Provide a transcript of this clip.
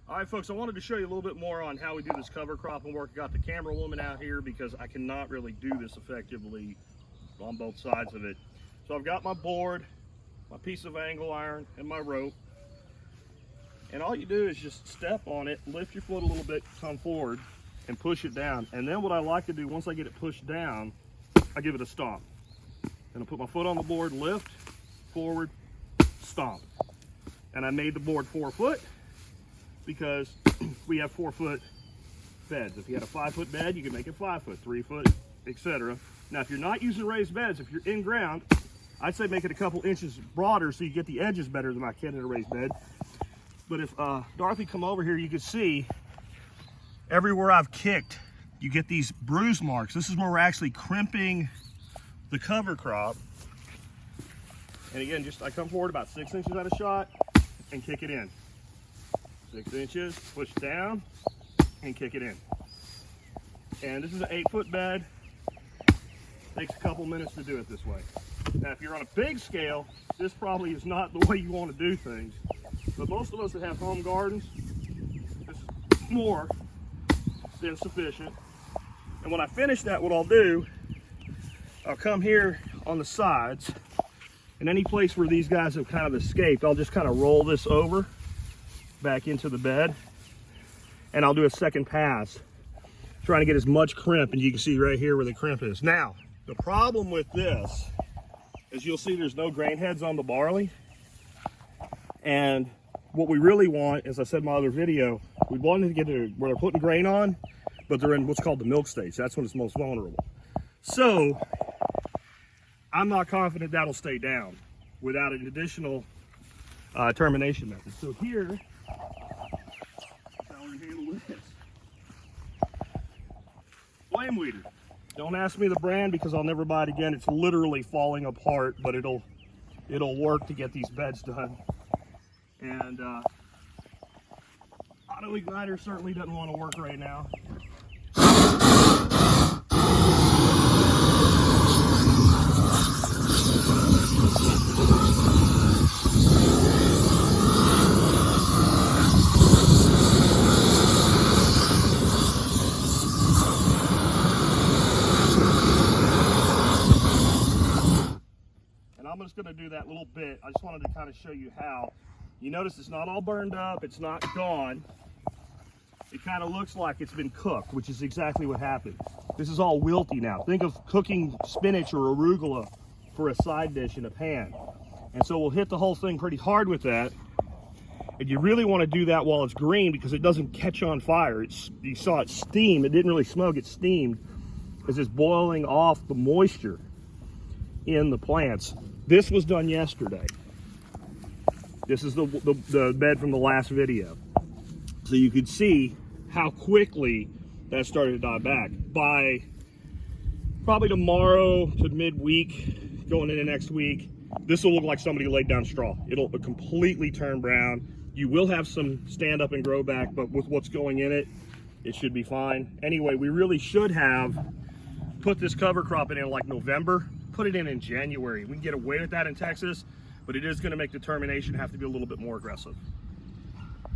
All right, folks, I wanted to show you a little bit more on how we do this cover cropping work. I got the camera woman out here because I cannot really do this effectively on both sides of it. So I've got my board, my piece of angle iron, and my rope. And all you do is just step on it, lift your foot a little bit, come forward, and push it down. And then what I like to do, once I get it pushed down, I give it a stomp. And I put my foot on the board, lift, forward, stomp. And I made the board 4 foot because we have 4 foot beds. If you had a 5 foot bed, you can make it 5 foot, 3 foot, etc. Now, if you're not using raised beds, if you're in ground, I'd say make it a couple inches broader so you get the edges better than I can in a raised bed. But if Dorothy come over here, you can see everywhere I've kicked, you get these bruise marks. This is where we're actually crimping the cover crop. And again, just I come forward about 6 inches at a shot and kick it in. 6 inches, push down, and kick it in. And this is an 8 foot bed. Takes a couple minutes to do it this way. Now, if you're on a big scale, this probably is not the way you want to do things. But most of us that have home gardens, this is more than sufficient. And when I finish that, what I'll do, I'll come here on the sides, and any place where these guys have kind of escaped, I'll just kind of roll this over back into the bed, and I'll do a second pass, trying to get as much crimp, and you can see right here where the crimp is. Now, the problem with this is you'll see there's no grain heads on the barley, and what we really want, as I said in my other video, we wanted to get it where they're putting grain on, but they're in what's called the milk stage. That's when it's most vulnerable. So I'm not confident that'll stay down without an additional termination method. So here, how we handle this. Flame weeder. Don't ask me the brand because I'll never buy it again. It's literally falling apart, but it'll work to get these beds done. And auto igniter certainly doesn't want to work right now. And I'm just going to do that little bit. I just wanted to kind of show you how. You notice it's not all burned up, it's not gone. It kind of looks like it's been cooked, which is exactly what happened. This is all wilty now. Think of cooking spinach or arugula for a side dish in a pan. And so we'll hit the whole thing pretty hard with that. And you really want to do that while it's green because it doesn't catch on fire. You saw it steam, it didn't really smoke, it steamed as it's boiling off the moisture in the plants. This was done yesterday. This is the bed from the last video. So you could see how quickly that started to die back. By probably tomorrow to midweek, going into next week, this will look like somebody laid down straw. It'll completely turn brown. You will have some stand up and grow back, but with what's going in it, it should be fine. Anyway, we really should have put this cover crop in like November, put it in January. We can get away with that in Texas, but it is going to make the termination have to be a little bit more aggressive.